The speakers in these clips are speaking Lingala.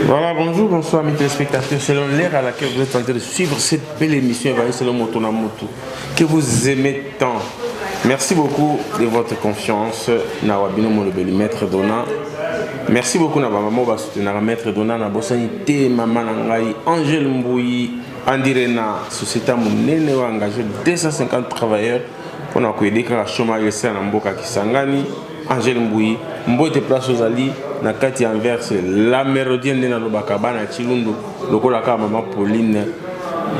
Voilà, bonjour, bonsoir mes téléspectateurs. Selon l'ère à laquelle vous êtes en train de suivre cette belle émission, selon Motonamoto, que vous aimez tant. Merci beaucoup de votre confiance. Nawabino Molobeli, Maître Dona. Merci beaucoup, Nabamamo Basoutenara, Maître Dona, Nabosanité, Maman Nangai, Angèle Mbouyi, Andirena, Société Mounene, engagé 250 travailleurs pour nous aider à chômage et à Mboka Kisangani. Angèle Mbouyi, Mbote Place aux Ali, Nakati Anverse, la mérodienne de Nalobakabana, Chilundu, Lokolaka, Maman Pauline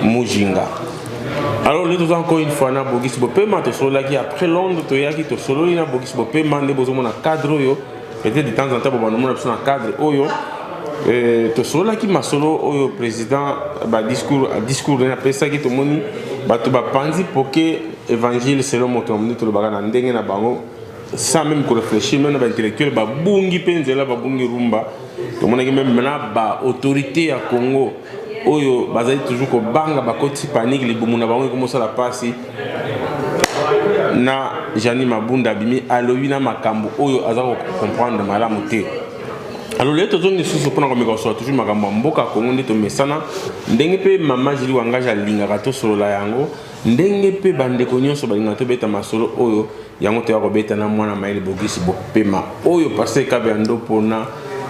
Mujinga. Alors, nous avons encore une fois, Bogis Bopema, qui après Londres, Toyaki, Tosolina, Bogis Bopema, nous avons un cadre, peut-être de temps en temps, nous avons un cadre, Tosolaki, Masolo, le président, discours de la presse, qui est au Moni, Batubapanzi, pour que l'évangile selon Motomni, tout le bagage, n'endengue na bango. Sans même réfléchir, même intellectuel, bungi penzela, bungi rumba. Tout le monde qui même maintenant, autorité à Congo, oyo, bazali toujours ko banga, bakoti panique, les boumuna bango commence à la passer. Na Jani Mabunda bimi, aloïna makambo, oyo, azako comprendre malamuté. Alors les autres ne sont pas comme ça, toujours makambo mboka Congo ndito mesana, ndenge pe mama jili wangage à lingarato solo la yango, ndenge pe bande konyo so balingato beta masolo oyo. Yango te robeta na mwana maile Bogis Bopema oyo passé kabendo pona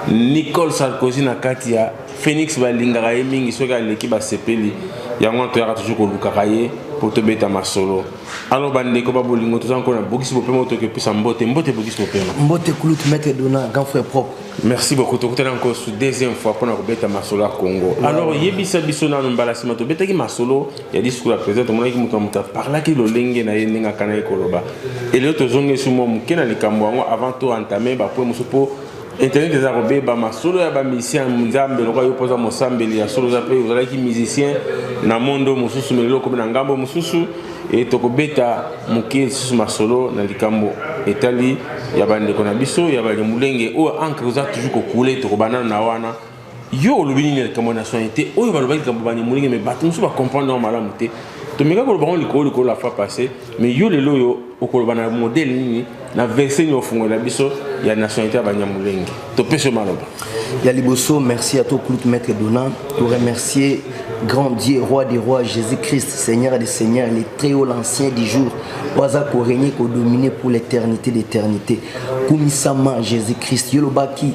Nicole Sarkozy na kati ya Phoenix balingaka ye mingi soki aleki basepeli yango to yaka toujours kolukaka ye pour te beta masolo. Alors bandeko ba bolingo to encore na Bogis Bopema to ke pisa mbote Bogis Bopema mbote Clout Maître Dona grand frère propre. Merci beaucoup to kutana encore sur deuxième fois pour na robeta masolo à Congo. Alors yebisa biso na mbalasima to beta ki masolo ya discours la président monaki muta parla ki lo lenge na yenga kana ekoloba. Et l'autre zone sur mon kena likambo avant tout entamer ba pour musupo internet des arabes ba masolo ya ba musicien nzambe lokwa yo poza mosambeli ya solo za pe uzala ki musicien na mondo mususu melelo ko na ngambo mususu et tokobeta muke susu masolo na likambo etali ya bande kona biso ya ba mulenge o encre za toujours ko couler to banana na wana yo lobini ne likambo nationalité o ba lobaki likambo bani mulenge mais batu musu ba comprendre malamu te to meka ko bango likolo la fois passée mais yo lelo yo okoloba na modèle nini na verset ni ofungo la biso ya nationalité ya banyamulenge to pese maloba ya liboso. Merci à toi Clout Maître Dona, pour remercier grand Dieu roi des rois Jésus-Christ Seigneur des seigneurs, les très haut l'ancien du jour oza ko régner ko dominer pour l'éternité d'éternité kumisama Jésus-Christ yolobaki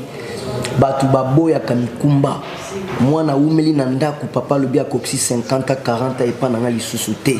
batu baboya kamikumba mwana umeli na ndaku papa lobi akoksi 50 40 epa na lisusu te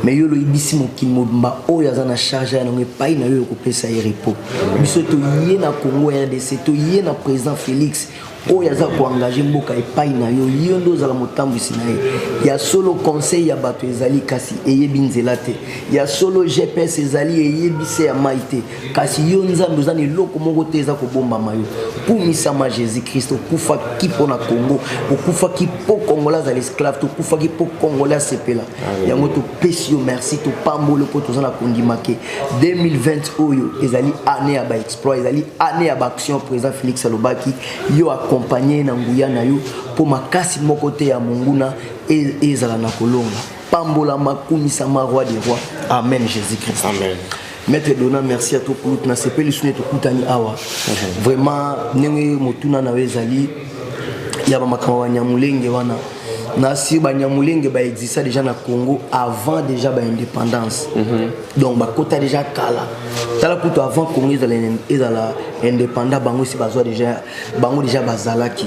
mais yo lo ibisi mokili mobimba oyo aza na charge ya nango epai na yo kopesa ye repos biso to ye na Congo RDC to ye na président Félix oyo aza ko engager mboka epai na yo yo ndo za motambwisi na ye ya solo conseil ya bato ezali kasi eyebi nzela te ya solo GPS ezali eyebi se ya maite kasi yo nzambe ozana eloko moko te eza kobomba mayo pumisama Jésus-Christ okufa ki pona Congo okufa ki po Congolais à l'esclave okufa ki po Congolais sepela yango to pesi yo merci to pambolo po tozana kondimake 2020 oyo ezali année ya ba exploit ezali année ya ba action président Félix Alobaki yo accompagné na nguya na yo po makasi moko te ya monguna ezala na kolonga pambola makumisa ma roi des rois amen Jésus-Christ amen. Maître Dona, merci à toi pour nous sepeli le sunne to kutani awa vraiment nenge motuna na wezali ya ba makama nyamulenge wana na si ba nyamulenge ba exista déjà na Congo avant déjà ba indépendance donc ba kota déjà kala tala kuto avant Congo ezala indépendant bango si bazwa déjà bango déjà bazalaki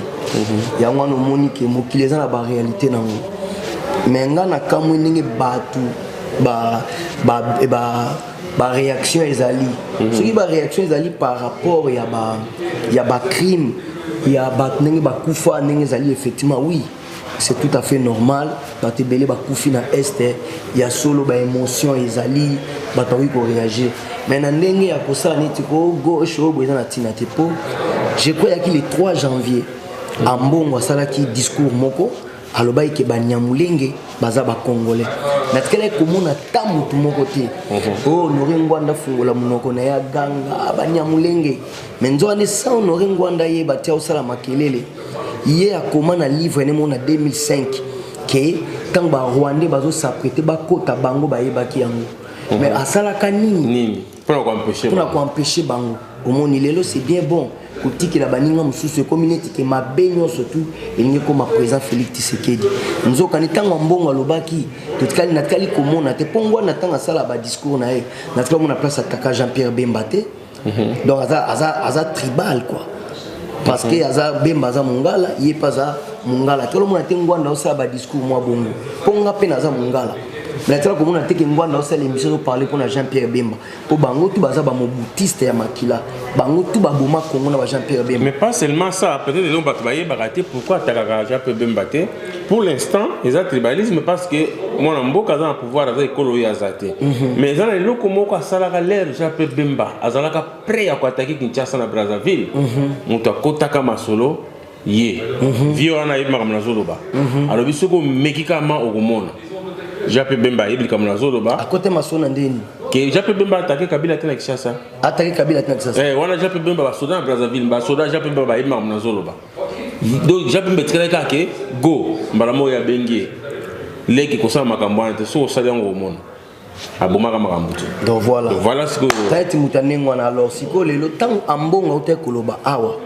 ya ngwana monique mokili eza na ba réalité nango mais nga na kamwe ninge batu ba réaction ezali ce qui ba réaction ezali par rapport ya ba crime ya ba ninge ba kufa ninge ezali effectivement oui c'est tout à fait normal bato ebele bakufi na este ya solo ba émotion ezali bato ko réagir mais na ndenge ya kosala neti ko gauche oyo eza na tina te po je crois qu'il le 3 janvier ambongo asalaki discours moko alobai ke banyamulenge baza ba congolais natikala komona tamutu moko te oh Honoré Ngwanda fungola munoko na ya ganga banyamulenge menzo ane sa Honoré Ngwanda ye batia osala makelele ye akoma na livre ene mona 2005 ke tanga ba Rwandais bazo s'apprêter ba kota bango ba yebaki yango mais asalaka nini Pour empêcher bango. Au monde lelo c'est bien bon. Kotiki la baninga mususu communauté que ma benyo surtout elingi comme président Félix Tshisekedi. Nous kanitanga mbongo lobaki totikali natikali komona te pongwa natanga sala ba discours na ye. Natika mona place ataka Jean-Pierre Bemba te. Donc aza tribal quoi. Parce que aza Bemba za mongala, yé pas za mongala. Tout le monde a été ngwanda osala ba discours moi bongo. Ponga pe naza mongala. Mais tu vois comment on a été que ngwanda osala l'émission de parler pour Jean-Pierre Bemba. Pour bango tout baza ba moboutiste ya makila. Bango tout ba boma Congo na Jean-Pierre Bemba. Mais pas seulement ça, peut-être les gens ba baraté pourquoi attaquer Jean-Pierre Bemba. Pour l'instant, ils ont tribalisme parce que moi en mboka za pouvoir za ekolo ya zate. Mais za le komoko asala l'air Jean-Pierre Bemba, azalaka prêt à attaquer Kinshasa na Brazzaville. Muta kotaka masolo ye. Vio ana yeba kamna zoloba. Alors bisoko mekika ma okomona. Jean-Pierre Bemba yeba kamna zoloba. À côté masona ndeni. Que Jean-Pierre Bemba attaqué Kabila tena Kinshasa. Attaqué Kabila tena Kinshasa. Wana Jean-Pierre Bemba ba soda na Brazzaville, ba soda Jean-Pierre Bemba yeba kamna zoloba. Donc Jean-Pierre Bemba tkala kake go mbalamo ya bengi. Leki kosala makambo wana te so osali yango omona. Abomaka makambo te. Donc voilà. Donc voilà ce que taiti mutanengo wana alors siko lelo tango ambongo ote koloba awa.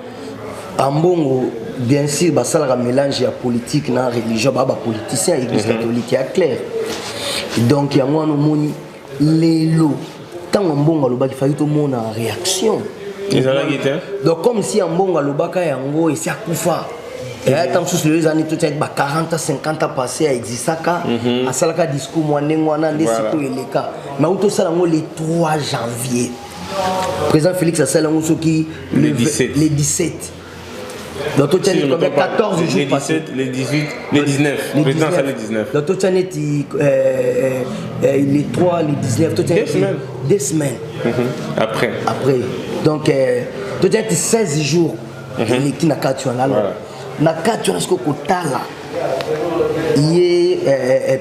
Ambongo bien sûr basala mélange ya politique na religion ba politicien église catholique ya clair. Donc yango wana moni lelo tango ambongo aloba ki fali to mona réaction. Donc comme si ambongo alobaka yango esi akufa. Et tant que les années tout 40 50 ans passés à Exisaka à salaka discours moi nengwana ndesiko eleka mais auto sala ngo le 3 janvier président Félix a sala ngo soki le 17 donc tout tient comme 14 jours passés les 18 les 19 président ça le 19 donc tout tient les 3 les 19 tout tient 2 semaines après donc tout tient 16 jours il est qui n'a qu'à tuer là na kati on kotala yé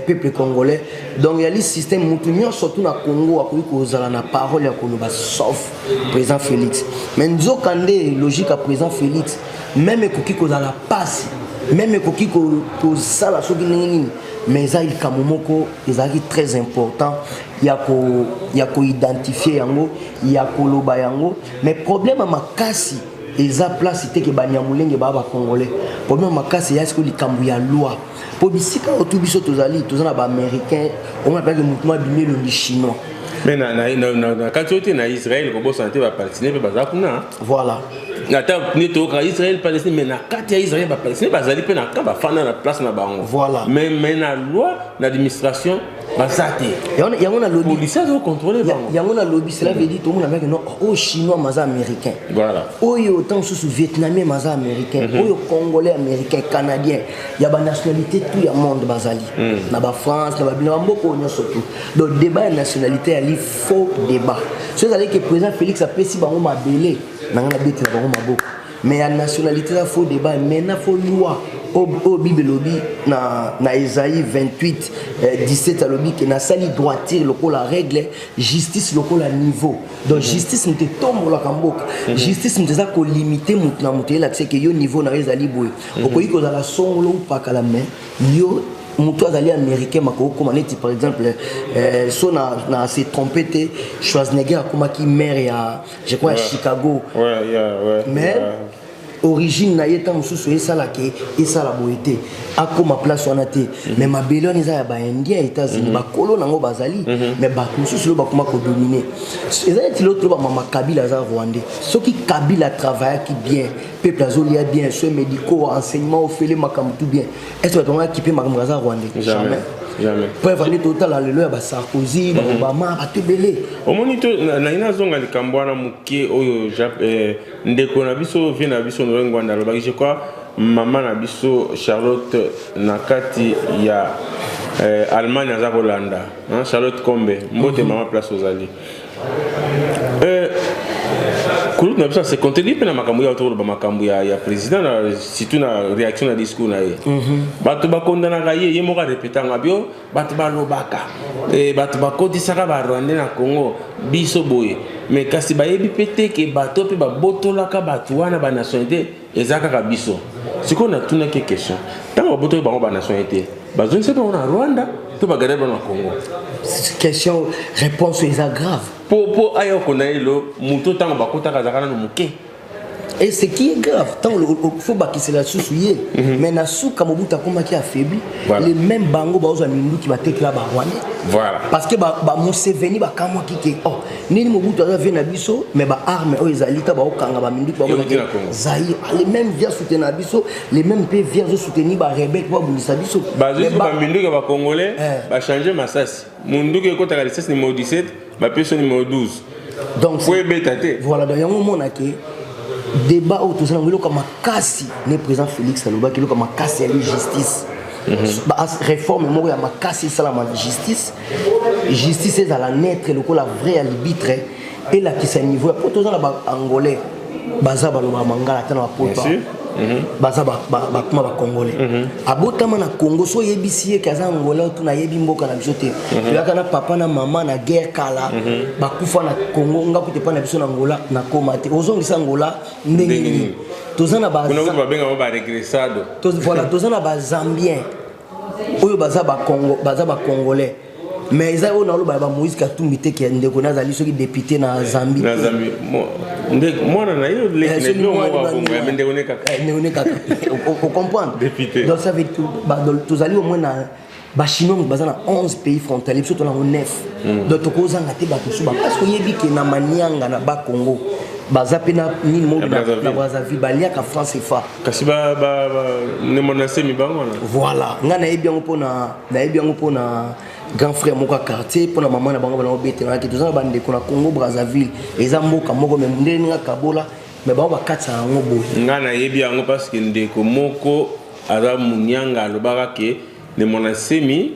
peuple congolais donc il y a le système mutunyo surtout na Congo akoki kozala na parole ya koloba sauf président Félix mais nzokande logique à président Félix même ekoki kozala passe même ekoki kozala soki nini mais ça il kamomoko ezali très important ya ko identifier yango ya koloba yango mais problème makasi eza place ite ke banyamulenge ba congolais problème makasi ya esko likambu ya loi po bisika otubiso tozali tozana ba américain on appelle que mouvement bimelo li chinois mais na katote na Israël ko bosante ba palestinien pe bazakuna voilà nata neto ka Israël palestinien mais na kati ya Israël ba palestinien bazali pe na ka ba fana na place na bango voilà mais na loi l'administration basate yango na lobby police doit contrôler bango yango na lobby cela veut dire tout le monde avec non au chinois maza américain voilà oyo autant sous vietnamien maza américain oyo congolais américain canadien ya ba nationalité tout ya monde bazali na ba France na ba bino mboko onyo surtout donc débat nationalité ali faux débat c'est à dire que président Félix a pesi bango mabele na ngana beti na bango maboko mais la nationalité là faux débat maintenant faux loi au Bible lobby na Isaïe 28 17 à lobby que na sali droiture loko la règle justice loko la niveau donc justice n'était tombe la kamboka justice n'était ko limiter mutu na mutu là c'est que yo niveau na ezali boy okoyi ko la songolo pa kala mais yo mutu azali américain makoko comme par exemple so na s'est trompé te Schwarzenegger comme qui maire ya je crois à Chicago mais origine na yeta mususu esala ke esala boete akoma place wana te mais mabelo eza ya ba indien États-Unis ba kolo nango bazali mais ba mususu lo ba koma ko dominer eza ti l'autre ba mama Kabila za Rwandais soki Kabila travaille qui bien peuple azolia bien soins médicaux enseignement au fele makambu tout bien est-ce que on a équipé makambu za Rwandais jamais pour évaluer total à l'élo ya Sarkozy ba Obama ba tebele au monito na ina zonga likambo na mukie oyo ndeko na biso vient na biso no ngwanda lo ba je crois maman na biso Charlotte nakati ya Allemagne za Hollanda Charlotte Kombe mbote mama place ozali Kulut na biso se contredit pe na makambu ya autour ba makambu ya président na surtout na réaction na discours na ye bato ba kondana ga ye mo ga répéter ngabio bato ba lobaka bato ba kodisaka ba Rwanda na Congo biso boye mais kasi ba yebi pété ke bato pe ba botolaka bato wana ba nationalité ezaka ka biso siko na tuna ke question tant ba boto ba nationalité bazon se ba na Rwanda to ba gareba na Congo question réponse est grave pour ailleurs qu'on a le mouton tant que bakota kazakana no muke. Et ce qui est grave, tant il faut que c'est la sous-souillée. Mais na sous comme Mobuta comme qui affaibli, les mêmes bango ba oza mindu qui va te là ba rwandais. Voilà. Parce que ba Museveni ba kamwa kike. Oh, ni Mobuta va venir na biso, mais ba arme o ezalita ba okanga ba mindu ba Zaïre, les mêmes viens soutenir biso, les mêmes pays viens soutenir ba rebelle ba bulisa biso. Ba juste ba mindu ba congolais, ba changer masasi. Mundu qui kota la licence numéro 17, ba personne numéro 12. Donc voilà, dans un moment là que débat autour de ça, comme Makassi, le président Félix Aloba, qui est comme Makassi à la justice. Réforme, moi, il y a Makassi à la justice. Justice est à la naître, la vraie arbitre. Et là, qui est à niveau, pour tous les Angolais, Baza Baloba Mangala, Tana Pota. Baza Bakuma Congolais. Abotama na Congo, so yebisi kaza Angola, tu na yebi mboka na bisote. Tu kana papa na maman na guerre kala, bakufa na Congo, nga kute pa na biso na Angola na komate. Ozongi sa Angola ndenge. Tozana ba. Kuna ba benga ba regressado. Voilà, tozana ba Zambien. Oyo baza ba Congo, baza ba Congolais. Mais ils ont eu Moïse Katumbi qui est député na Zambie. Na Zambie. Moi, on comprend. Donc ça veut dire que tous allez au moins na Chinois bazana 11 pays frontaliers surtout na 9. Donc to kozanga te ba kusuba parce que yebi ke na manianga na ba Congo. Bazapena ni mo na Brazzaville balia ka France fa. Kasi ba ne monase mi bango na. Voilà. Nga na yebi yango pona grand frère moka quartier pour la maman na bango na obete na ki tozana bande ko na Congo Brazzaville eza mboka moko me ndeni nga kabola me ba ba katsa ngo bo nga na yebi yango parce que ndeko moko aza munyanga alobaka ke ne monasemi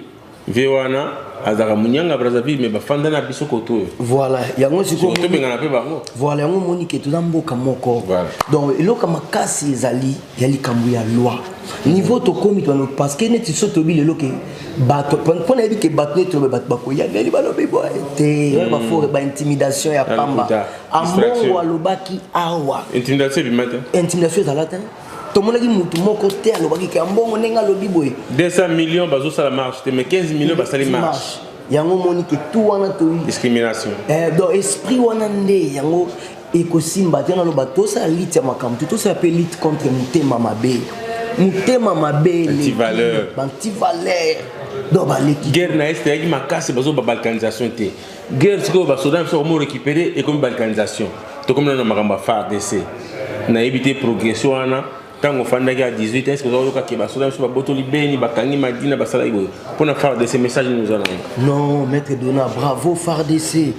vewana azaka munyanga Brazzaville me bafanda na biso koto. Voilà yango siko to benga na pe bango. Voilà yango moni ke tozana mboka moko. Donc eloka makasi ezali yali kambu ya loi niveau to komi to parce que neti so to bi le loke bato pour na bi ke bato ne to bato bako ya ngali balobi bo te ba fo ba intimidation ya pamba amongo alobaki awa intimidation bi matin intimidation za latin to monaki mutu moko te alobaki ke ambongo nenga lobi boy 200 millions bazo sala marche mais 15 millions basali marche yango moni ke tout wana to discrimination donc esprit wana nde yango ekosimba te na loba to sa lit ya makamtu to sa appelle lit contre mutema mabe mutema mabe anti-valeur donc baleki guerre na est yaki makasi bazo ba balkanisation te guerre siko ba soda so mo récupérer et comme balkanisation to comme na makamba FARDC na éviter progression wana tango fandaki à 18 est-ce que vous avez que ba soda so ba botoli beni bakangi madina basala ibo pour na faire de ces messages nous allons non maître Dona bravo FARDC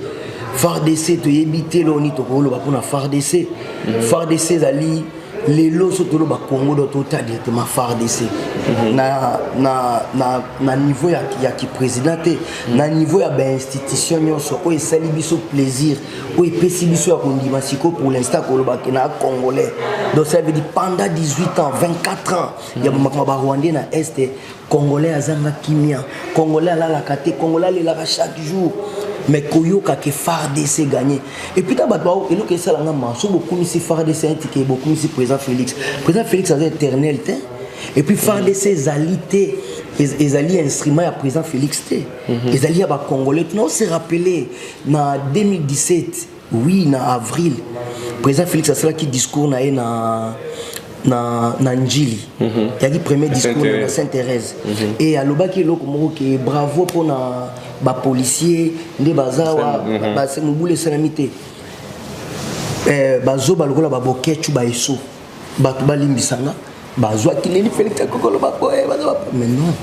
to yebite lo ni to ko lo ba pour na FARDC zali les lots surtout le Congo de total directement FARDC na niveau ya qui présidenté na niveau ya ba institution nyonso o esali biso plaisir o epesi biso ya kondima siko pour l'instant ko lo ba na congolais donc ça veut dire pendant 18 ans 24 ans ya ba rwandais na est congolais azanga kimia congolais ala la kate congolais la chaque jour mais koyoka ke FARDC gagné et puis tabato elo ke sala ngama so beaucoup ni FARDC intike beaucoup ni président Félix a éternel té et puis FARDC zalité ezali instrument ya président Félix té ezali ya ba congolais non se rappeler na 2017 oui na avril président Félix a sala qui discours na Njili yaki premier discours na Sainte-Thérèse et alobaki loko moko ke bravo pour na ba policier nde bazawa ba se mubule sanamité bazo balokola ba bokechu ba eso bato balimbisanga bazwa kineli Félix akokolo ba boye baza mais non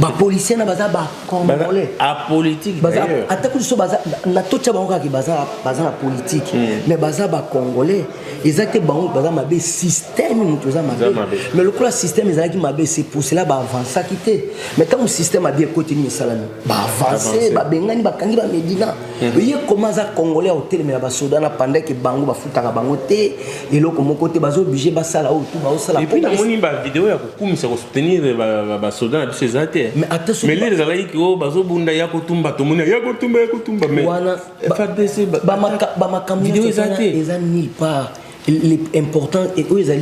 ba policier na baza ba congolais a politique baza atako so baza na tocha bango ka baza na politique mais baza ba congolais exacte bango baza mabe système mutu za mabe mais le quoi système ezaki mabe c'est pour cela ba avancer quitter mais quand le système a bien continuer salami ba avancer ba bengani ba kangi ba medina il comment ça congolais hôtel mais ba soda na pendant que bango ba futaka bango te et loko moko te bazo obligé ba sala o tout ba sala et puis moni ba vidéo ya kokumisa ko soutenir ba soda na biso zate mais les alaïki o bazo bunda ya kotumba to moni ya kotumba mais wana FARDC ba makambo vidéo zate eza nulle part l'important et où il y a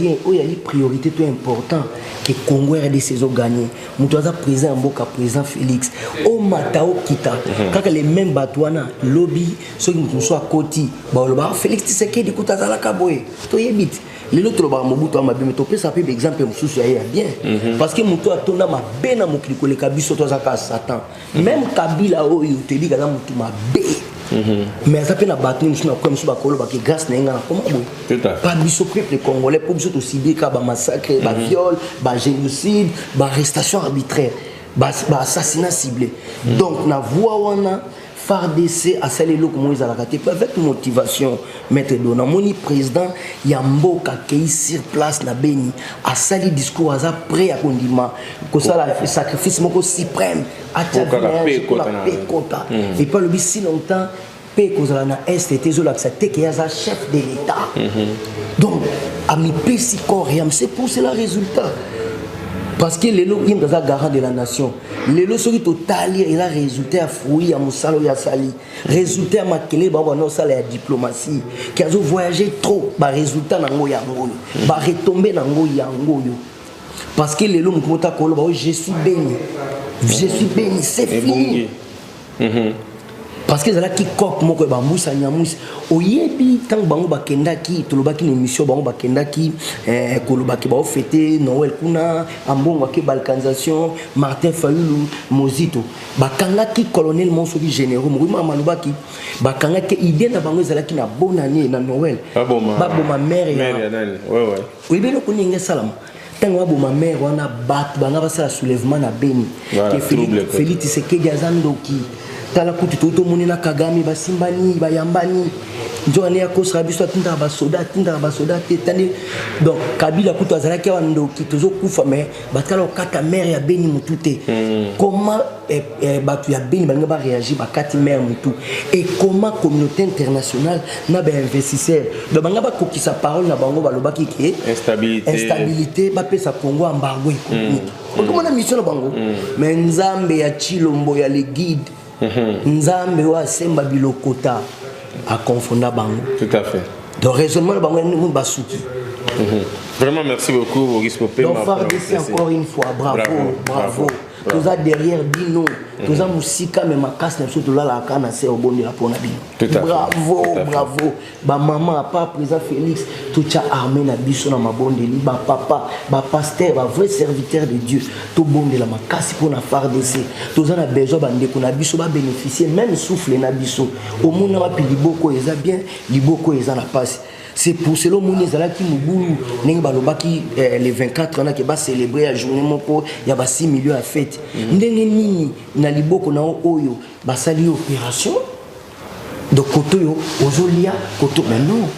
les priorités tout important que Congo RDC ont gagné. Moutoisa président Mboka président Félix au Matao Kita quand les mêmes batouana lobby ceux qui sont à côté bah Félix Tshisekedi kutaza la kaboye to yebit les autres ba Mobutu amabi mais to peut ça peut exemple mususu ya bien parce que Mutu atona ma bena mokliko le kabiso to za ka Satan même Kabila o yo te dit kaza Mutu ma be mais ça peut na battre nous na comme ça bakolo ba que grâce na ngana comment boy pas biso peuple congolais pour biso to subir ka ba massacre ba viol ba génocide ba arrestation arbitraire ba assassinat ciblé donc na voix wana FARDC a salé le comment ils a la avec motivation maître Dona moni président Yamboka qui sur place na Beni a sali discours à prêt à condiment que ça la sacrifice moko suprême à ta kota et pas le bis si longtemps paix cause na STT zo la que qui est chef de l'état donc a mi pesi corps et c'est pour cela résultat. Parce que les lots sont garant de la nation. Les lots sont total et là résultat à fruit à Moussalo et à Sali. Résultat à Makele, bah on a la diplomatie. Qui a voyagé trop, bah résultat na ngo yango. Bah retomber na ngo yango yo. Parce que les lots m'ont kolo, bah je suis béni. Je suis béni, c'est fini. Parce que là qui coque mon que bambou ça nyamous oyebi tant bango bakenda ki tolobaki une mission bango bakenda ki kolobaki ba fêter Noël kuna ambongo ke balkanisation Martin Fayulu Mozito bakanga ki colonel monsoki généraux mouima malobaki bakanga ke idée na bango ezalaki na bonne année na Noël baboma mère ya nani ouais oyebi lo kuninga salama tango baboma mère wana bat banga basala soulèvement na Beni ke Félix Tshisekedi azandoki tala kuti toto monina Kagame basimbani bayambani njoane ya kosa biso tinda ba soda tani donc Kabila kuto azalaki wando kitozo kufa mais batala okata mère ya Beni mutute comment batu ya Beni banga ba réagir bakati mère mutu et comment communauté internationale na ba investisseur donc banga ba kokisa parole na bango balobaki ke instabilité ba pesa Congo embargo économique comment na mission na bango mais nzambe ya Chilombo ya le guide Nzambe wa semba bilokota a confondre bango. Tout à fait. Donc raisonnement bango nous basuki. Vraiment merci beaucoup Maurice Popé. Donc FARDC encore une fois bravo. Tous à derrière Bino, tous à Moussika mais ma casse n'a surtout là la canne c'est au bon de la pona Bino. Bravo. Ba maman à part président Félix tout a armé na biso na mabonde li ba papa, ba pasteur, ba vrai serviteur de Dieu. Tout bon de la ma casse pour na FARDC. Tous à na besoin bande ko na biso ba bénéficier même souffle na biso. Au monde na pi liboko eza bien, liboko eza na passe. C'est pour cela que nous avons les 24 ans qui va célébrer la journée il y a 6 millions à fête. Nous avons une opération de côté ozolia côté maintenant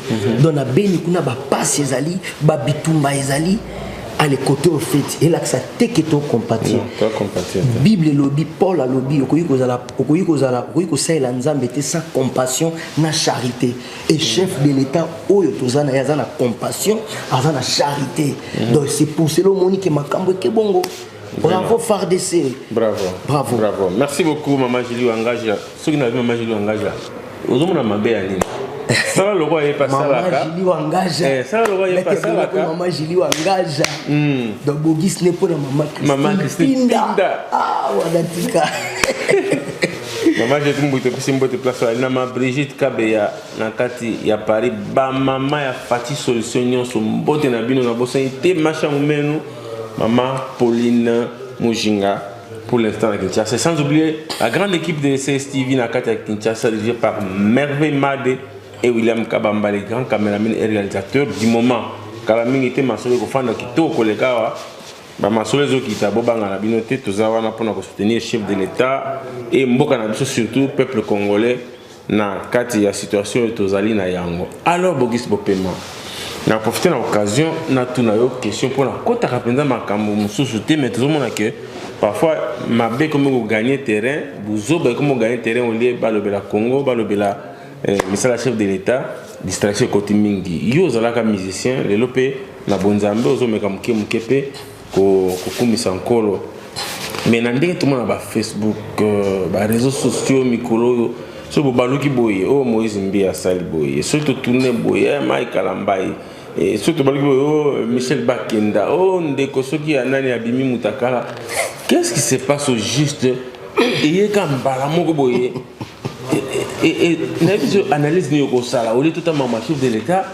dans la béni kuna ba passe ezali ba bitumba ezali à les côtés au fait et là que ça teketo compatir Bible lobby Paul a lobby okoyi ko sala nzambe te sans compassion na charité et chef de l'état oyo tozana yazana compassion azana charité donc c'est pour cela moni que makambo ke bongo. Bravo FARDC. Bravo. Merci beaucoup Maman Julie Wangaja. Ceux qui n'avaient Maman Julie Wangaja. Ozomona mabe ya nini? Ça le roi est passé là. Maman Julie Wangaja. Ça le roi est passé là. Maman Julie Wangaja. Donc Bogis n'est pas Maman Christine. Ah, wadatika. Maman j'ai tout mbote pesi mbote place na ma Brigitte Kabeya na kati ya Paris ba maman ya Fati solution nyonso mbote na bino na bosa te macha mumenu maman Pauline Mujinga pour l'instant à Kinshasa. Sans oublier la grande équipe de CSTV na kati ya Kinshasa dirigée par Merveille Made et William Kabamba, les grands caméramans et réalisateurs du moment. Kalaming était masolo ko fanda kito koleka wa ba masolo zo kita bobanga na binote tozawa na pona ko soutenir chef de l'état et mboka na biso surtout peuple congolais na kati ya situation tozali na yango. Alors Bogis Bopema na profiter na occasion na tuna yo question pour la kota kapenda makambo mususu te mais tozomona que parfois mabe comme vous gagner terrain buzo ba comme gagner terrain au lieu balobela Congo balobela misala chef de l'état distraction côté mingi yo zalaka musicien le lopé na bonzambe ozomeka mukepe ko kumisa nkolo mais na ndenge tout le monde ba Facebook ba réseaux sociaux mikolo so bo baluki boye o Moïse Mbia sali boye so to tourner boye Mike Kalambai et surtout Michel Bakenda oh ndeko soki anani abimi mutakala qu'est-ce qui se passe au juste et quand bala moko boye et analyse ni ko sala au lieu tout ma chef de l'état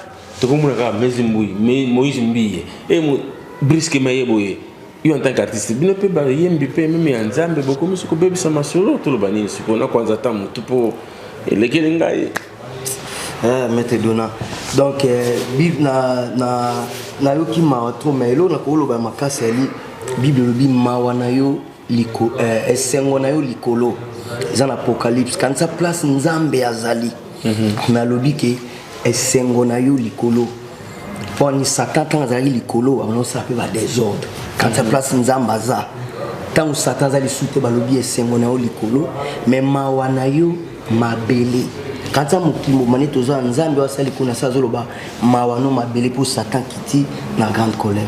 to ko mona mais Moïse Mbiye et brisque maye boye yo en tant qu'artiste bino pe ba yembi pe même en Nzambe beaucoup mais ko bebisa masolo to lo banini siko na kwanza tamu tupo lekele ngai Maître Dona. Donc, Bible na yo ki mawa trop mais lo na ko lo ba makasi ali Bible lo bi mawa na yo liko esengo na yo likolo. Dans l'Apocalypse quand ça place Nzambe azali. Mais alobi ke esengo na yo likolo. Poni Satan quand azali likolo, on ça peut ba désordre. Quand ça place Nzambe aza. Tant Satan azali soute ba lobi esengo na yo likolo, mais mawa na yo mabele. Quand ça mukimo mané toza Nzambe wasali kuna sa zoloba mawano mabele pour Satan kiti na grande colère.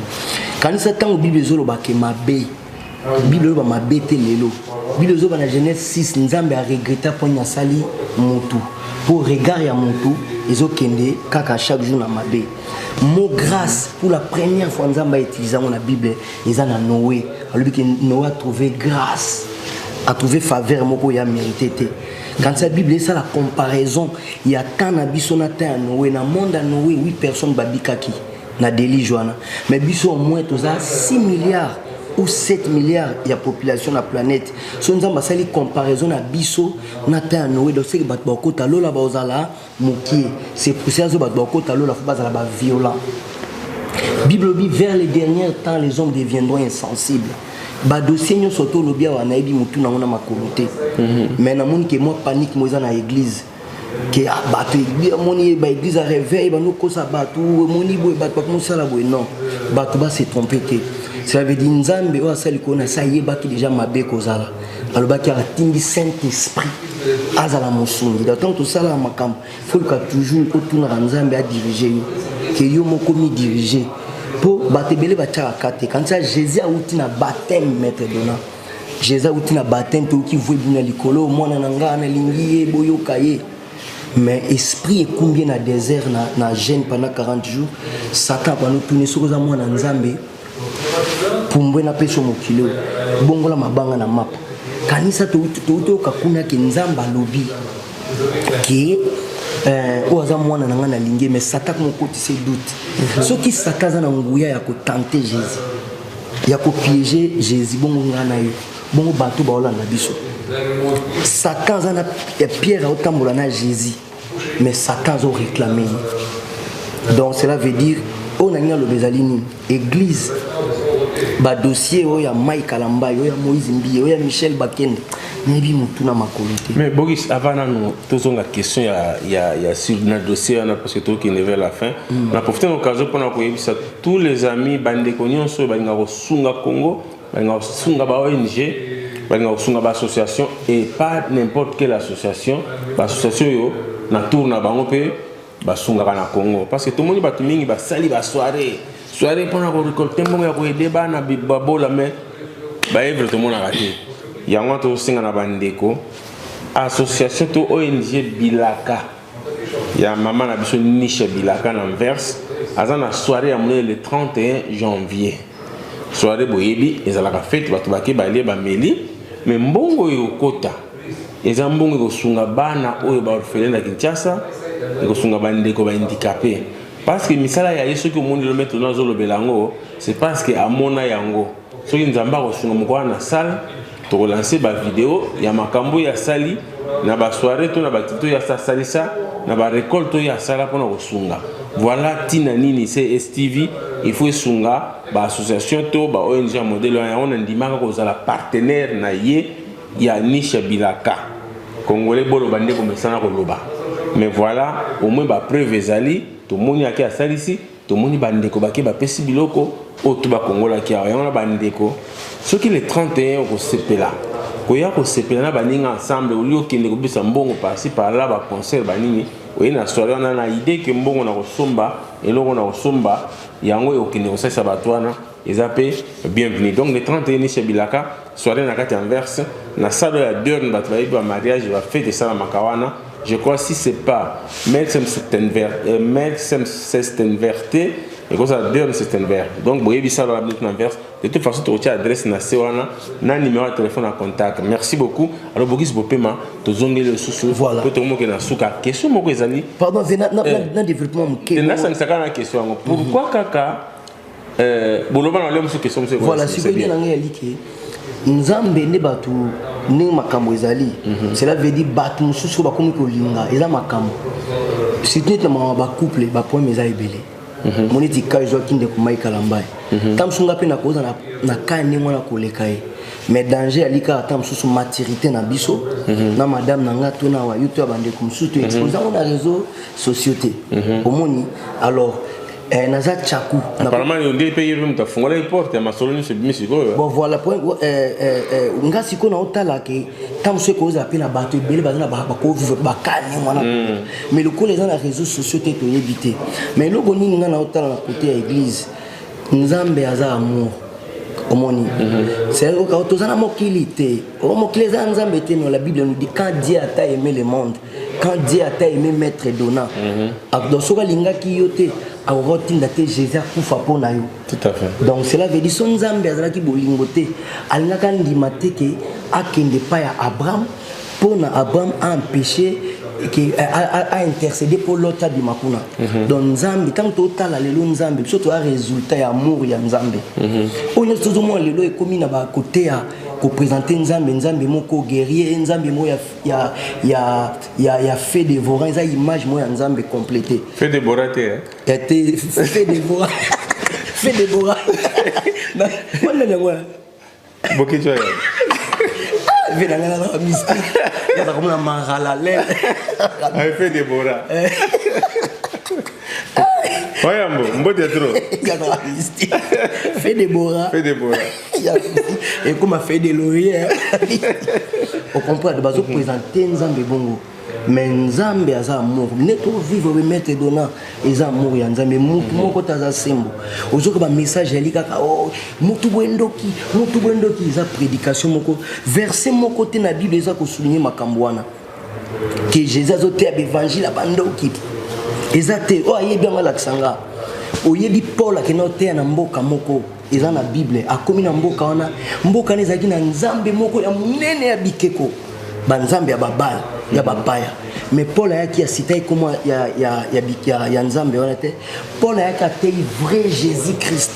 Quand ça tant Bible zoloba ke mabe. Bible ba mabe te lelo. Bible zoloba na Genèse 6 Nzambe a regretté pour nyasali mutu. Pour regard ya mutu ezokende kaka chaque jour na mabe. Mot grâce pour la première fois Nzambe a utilisé dans la Bible ezana Noé. Alors que Noé a trouvé grâce, a trouvé faveur moko ya mérité te. Quand la Bible est ça la comparaison, il y a tant d'abisso na terre Noé, na monde à Noé 8 personnes babikaki na délit Joana. Mais biso au moins tous 6 milliards ou 7 milliards il y a population na planète. So nous avons ça les comparaison na biso na terre Noé donc c'est que bat bako talo la bazala moki. C'est pour ça que bat bako talo la bazala ba violent. Bible dit vers les derniers temps les hommes deviendront insensibles. Ba dossier nyo soto lobia wa na ebi mutu na ona makolote mais na moni ke moi panique moza na église ke bato moni ba église a réveil ba no kosa bato moni boy bato pa mosala boy non bato ba se tromper te ça veut dire Nzambe o asali ko na sa yeba ki déjà mabe kozala aloba ki atindi Saint Esprit azala mosungi donc tout ça là makam faut que toujours autour na Nzambe a diriger que yo moko mi diriger pour batebele batakate quand ça Jésus a outi na baptême Maître Dona Jésus a outi na baptême to ki voit bina likolo mona nanga na lingi boyoka ye mais esprit est combien na désert na jeûne pendant 40 jours Satan pa no tourner sur za mona Nzambe pumbwe na peso mokilo bongola mabanga na map kanisa to kakuna ke Nzamba lobi ki oza mwana nanga na lingi mais Satan moko ti se doute ce qui Satan za na nguya ya ko tenter Jésus ya ko piéger Jésus bongo ngana yo bongo bato ba ola na biso Satan za na Pierre au tambola na Jésus mais Satan zo réclamer donc cela veut dire on a ngalo bezalini église ba dossier o ya Mike Kalamba o ya Moïse Mbiye o ya Michel Bakende nebi mutu na makolote mais Boris avant nous tous on a question il y a sur notre dossier on a parce que tout qui est vers la fin on a profité de l'occasion pour ça tous les amis bande konyon so ba ngako sunga Congo ba ngako sunga ba ONG ba ngako sunga ba association et pas n'importe quelle association ba association yo na tour na bango pe ba sunga na Congo parce que tout le monde ba tumingi ba sali ba soirée pour na récolter mbongo ya ko aider ba na babola mais ba evre tout le monde a raté yango to singa na bandeko association to ONG Bilaka ya mama na biso niche Bilaka na Anvers azana soirée ya le 31 janvier soirée boyebi ezalaka fête bato bake balie ba meli mais mbongo yo kota eza mbongo ko sunga bana oyo ba orphelin na Kinshasa ko sunga bandeko ba handicapé parce que misala ya yeso ko monde le mettre dans zo belango c'est parce que amona yango soki nzamba ko sunga mukwa na salle to relancer ba vidéo ya makambo ya sali na ba soirée to na ba tito ya salisa na ba récolte ya sala pona ko sunga voilà tina nini c'est STV il faut sunga ba association to ba ONG modèle ya on ndimaka ko zala partenaire na ye ya niche Bilaka congolais bolo bande ko mesana ko loba mais voilà au moins ba preuve ezali to moni aki asalisi to moni bandeko bake ba pesi biloko o to ba kongola ki ya na bandeko ce qui les 31 au CPLA koya ko CPLA na baninga ensemble oli okende ko bisa mbongo par-ci par-là ba concert banini oye na soirée on a idée que mbongo na ko somba eloko na ko somba yango okende ko sasa batwana ezape bienvenue donc les 31 chez Bilaka soirée na kati Anvers na salle ya Durn batwayi ba mariage va fête ça na makawana je crois si c'est pas Melksem Sestenverte et comme ça donne Sestenverte. Donc vous voyez ça dans la minute inverse. De toute façon, tu as adresse na sewana na numéro de téléphone en contact. Merci beaucoup. Alors Bogis Bopema, tu zonge le sous voilà. Pour te montrer na souka. Question moko ezali. Pardon, na développement moko. Na ça na question. Pourquoi kaka boloba na lemo question monsieur. Voilà, si vous bien na ngai aliki. Nzambe ne batu ne makambo ezali. Cela veut dire batu mususu ba komi ko linga eza makambo. C'est net na ba couple ba point meza ebele. Moniti ka zo kinde ko mai kalambai. Tam sunga pe na koza na ka ne mwana ko lekaye. Mais danger alika tam susu maturité na biso na madame nanga to na wa YouTube bande comme surtout exposer on a réseau société. Omoni alors naza chaku apparemment on dit payer même ta fongola porte ma solo c'est bien siko bon voilà point nga siko na otala ke tam se ko za pe na bato ebele bazana ba ko vivre ba kani mwana mais le ko les dans la réseaux sociaux te to éviter mais le boni nga na otala na côté à église nzambe aza amour omoni c'est au cas où na mokilité o mokile za nzambe te no la Bible nous dit quand Dieu a aimé le monde quand Dieu a aimé maître donnant donc soka linga ki yote arotinda te Jésus akufa pona yo tout à fait donc cela veut dire son nzambe azalaki bolingo te alingaka ndima te ke akende pa ya Abraham pona Abraham a empêché qui a intercédé pour l'autre du makuna donc nzambe tant que totala lelo nzambe surtout un résultat ya amour ya nzambe on est tout au moins lelo ekomi na ba côté ya ko présenter nzambe moko guerrier nzambe mo ya fait dévorant ça image mo ya nzambe complété fait dévorer était fait dévorer fait dévorer on est là beaucoup de vena ngana na miski ya comme la marala le fait dévorer Oyambo, mbote trop. Fait des boras. Et comme a fait des lauriers. On comprend, de base, présenter Nzambe bongo. Mais Nzambe a ça amour. Neto vivre remettre donnant et ça amour ya Nzambe. Mon côté a sembo. Aujourd'hui, le message est là. Oh, mutu bwendoki, ça prédication moko. Verset mon côté na Bible ça ko souligner makambwana. Que Jésus a été évangile à bandoki. Ezate o ayebi anga laksanga oyebi Paul akena te na mboka moko eza na Bible akomi na mboka wana mboka nezaki na nzambe moko ya munene ya bikeko ba nzambe ya babal ya babaya mais Paul ayaki ya sita comme ya nzambe wana te Paul ayaki te vrai Jésus Christ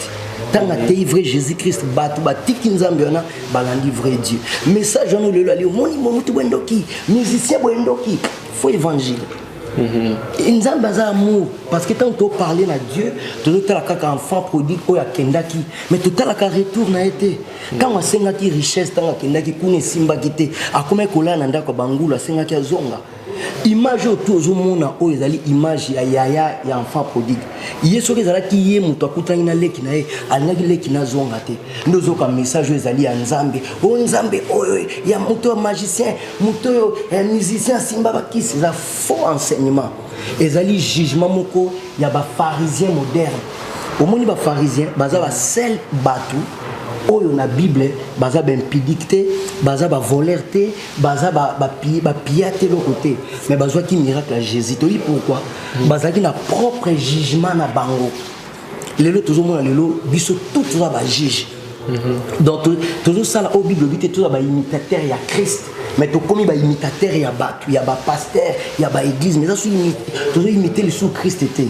tanga te vrai Jésus Christ batu batiki nzambe wana balandi vrai Dieu message wana lelo ali moni mutu bwendoki musicien bwendoki faut évangile Nzambe a amour parce que tant qu'on parler à Dieu, tout le temps quand enfant prodigue ou ya kendaki, mais tout le temps quand retour na été. Quand on sengaki richesse tant kendaki kune simba kité, a comme kola nanda ko bangula sengaki azonga. Image autour du monde o ezali image ya yaya ya enfant prodigue. Yeso ezalaki ye muto akutani na leki na ye, alingaki leki na zonga te. Ndozo ka message ezali ya Nzambe. O Nzambe oyo ya muto magicien, muto musicien simba bakisi za faux enseignement. Ezali jugement moko ya ba pharisien moderne. Au moni ba pharisien baza ba sel batu oyo na Bible baza ba impudicité baza ba voleur baza ba piate le côté mais baza qui miracle à Jésus to pourquoi baza qui na propre jugement na bango lelo toujours moi lelo biso tout ça ba juge donc toujours ça la Bible bité tout ça ba imitateur ya Christ mais to comme ba imitateur ya batu ya ba pasteur ya ba église mais ça toujours imiter le sous Christ était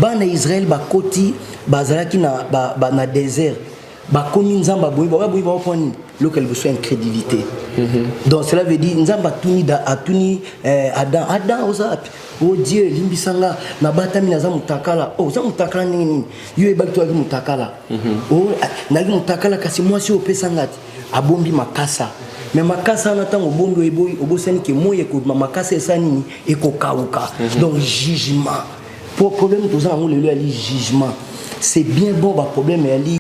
bana Israël ba koti bazalaki na na désert bakomi nzamba boyi ba poni local besoin incrédulité donc cela veut dire nzamba atuni Adam ozapi oh Dieu limbisanga na batami na za mutakala oh za mutakala nini yo ebaki to mutakala oh na mutakala kasi mwasi opesangati abombi makasa mais makasa na tango bombi eboyi obosani ke moye ko makasa esani ekokauka donc jugement pour problème tout ça on le jugement c'est bien bon ba problème ali.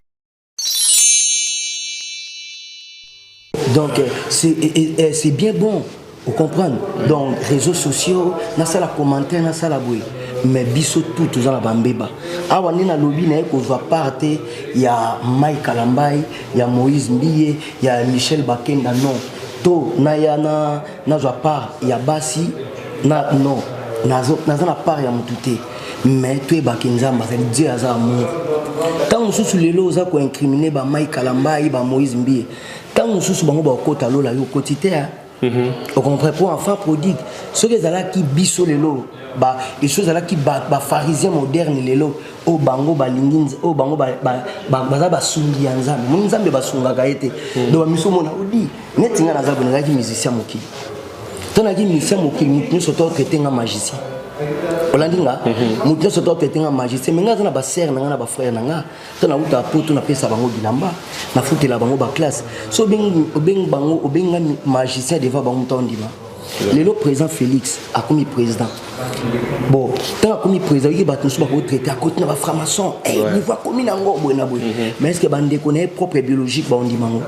Donc c'est bien bon, vous comprenez. Donc réseaux sociaux, na sala commentaire, na sala boui. Mais biso tout dans la bambeba. Awa nina lobby na ko va parte ya Mike Kalambai, ya Moïse Mbiye, ya Michel Bakenda non. To na ya na zo part ya basi non nazo na part ya mututé mais tu es bakinzamba ça Dieu aza amour tant mususu lelo oza ko incriminer ba Mike Kalambai ba Moïse Mbie tant mususu bango ba kota lola yo quotidien au contraire pour enfant prodigue ceux qui zala qui biso lelo ba et ceux zala qui ba pharisien moderne lelo o bango ba lingins o bango ba baza ba sungi ya nzambe mon nzambe ba sunga kaete do ba miso mona odi netinga na zabo na ki musicien mokili tona ki musicien mokili nous soto traiter nga magicien olandinga mutu soto traiter nga magicien mais nga na ba sœur na nga na ba frère na nga tona uta poto na pesa bango bilamba na futela bango ba classe so obeng bango obenga magicien devant bango tondima lelo président Félix a commis président bon tant commis président il va tout se traiter à côté na ba franc-maçon il va commis nango boina boy mais est-ce que bande connaît propre biologique ba ondima ngo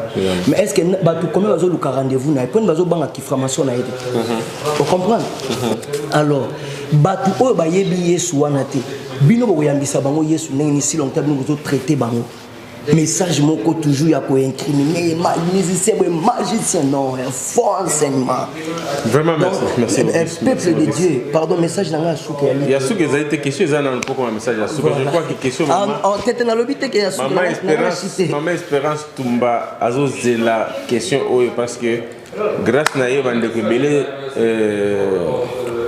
mais est-ce que ba tout comme bazo le rendez-vous na point bazo banga ki franc-maçon na été vous comprenez alors ba tout o ba yebi Yesu wana te bino bo yambisa bango Yesu ndenge ni si longtemps bino zo traiter bango message moko toujours ya ko incriminer musicien magicien non faux enseignement vraiment merci peuple de Dieu pardon message nanga souke il y a souke za été question za na poko message ya souke je crois que question en tête na lobité que ya souke maman Espérance Tumba azo zela question oyo parce que grâce na yo bande ko belé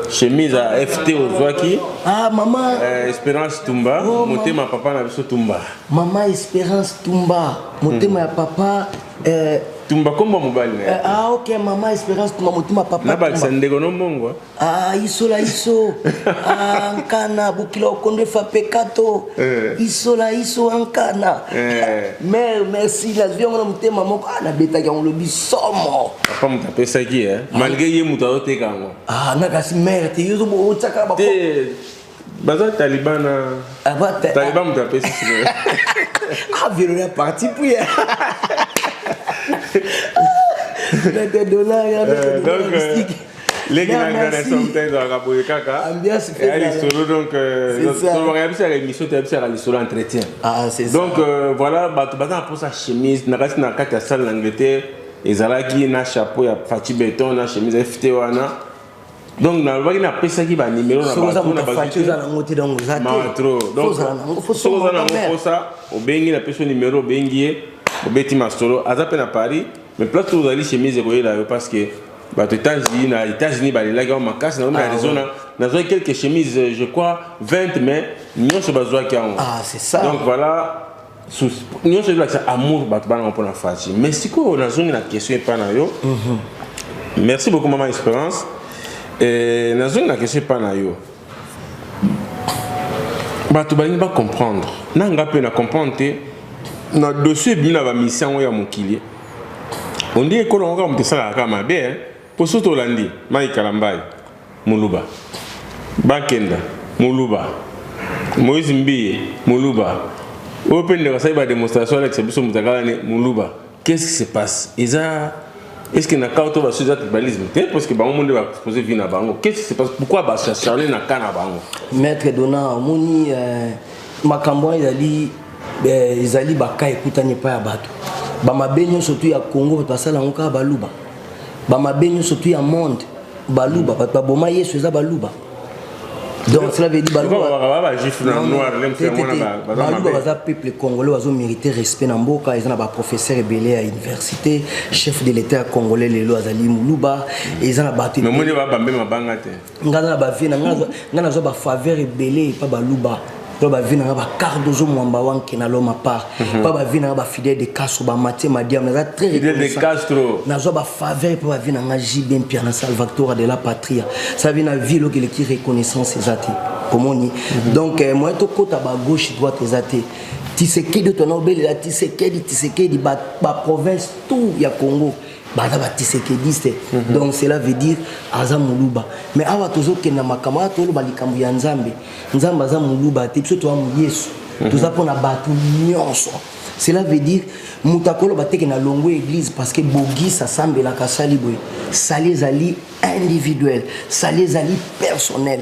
chemise à FT Ozwaki. Ah maman Espérance Tumba, motema papa na biso Tumba. Maman Espérance Tumba, motema ya papa Tumba kombo mobali na. Ah OK maman Espérance Tumba motema papa. Na ba sandego no mbongo. Ah iso ah ankana bukilo konde fa pekato. Iso ankana. Mère merci la vie on motema moko na beta ya on lobi somo. Papa mutapesa ki malgré ye muto te kango. Ah na kasi mère te yuzo bo tsaka ba. Baza Talibana. Taliban mutapesa si. Ah velo ya parti puis. Donc les gars sometimes dans la kaka ambiance fait solo donc on va réaliser l'émission tu as le solo entretien donc voilà bata pour sa chemise na reste na kata salle l'Angleterre ezalaki na chapeau ya Fati Beton na chemise FT wana donc na lobaki na pesa ki ba numéro na ba na ba za na ngoti donc za trop donc faut ça obengi na pesa numéro bengi obeti masolo azape na Paris mais place où vous allez chemise là parce que bah États-Unis bah les gars ma casse na Arizona na quelques chemises je crois 20 mais nous se besoin qui ah c'est ça donc voilà nous se là amour bah on pour la Fati mais si quoi on a zone la question pas na yo merci beaucoup maman Espérance et na zone la question pas na yo bah tu vas pas comprendre na ngape na comprendre na dossier bien la mission ya mokili on dit que l'on va me ça la mabe pour surtout Hollandi Mike Kalambai Muluba Bakenda Muluba Moïse Mbie Muluba open de la démonstration avec Sebiso Mutagalane Muluba qu'est-ce qui se passe est-ce que na kauto va sur cette balise parce que bango monde va poser vie na bango qu'est-ce qui se passe pourquoi ba charler na kana bango maître Dona moni makambo ezali baka ekutani pa ya bato bamabenyo surtout ya Congo basala ngoka baluba bamabenyo surtout ya monde baluba baboma Yesu eza baluba donc cela veut dire baluba juste noir baluba baza peuple congolais bazo mériter respect na mboka eza na ba professeur ebele à université chef de l'état congolais lelo azali muluba eza na bato mais moni ba bambe mabanga te ngana na ba vie na ngana zo ba faveur ebele pa baluba pas ba vie na ba cardozo mwamba wanke na loma part pas ba vie na ba fidèle de Castro ba Mathieu Madiam na très fidèle de Castro na zo ba faveur pas ba vie na Jibin Pierre na Salvatore de la Patria ça vient na ville qui reconnaissance ezati komoni donc moi to kota ba gauche droite ezati Tshisekedi to na obele la Tshisekedi ba province tout ya Congo baza ba Tshisekediste donc cela veut dire aza muluba mais awa tozoke na makama to ba likambu ya nzambe aza muluba te biso to amu Yesu toza pona batu nyonso cela veut dire mutakolo bateke na longo église parce que bogi sa sambela kasali boy sali zali individuel sali zali personnel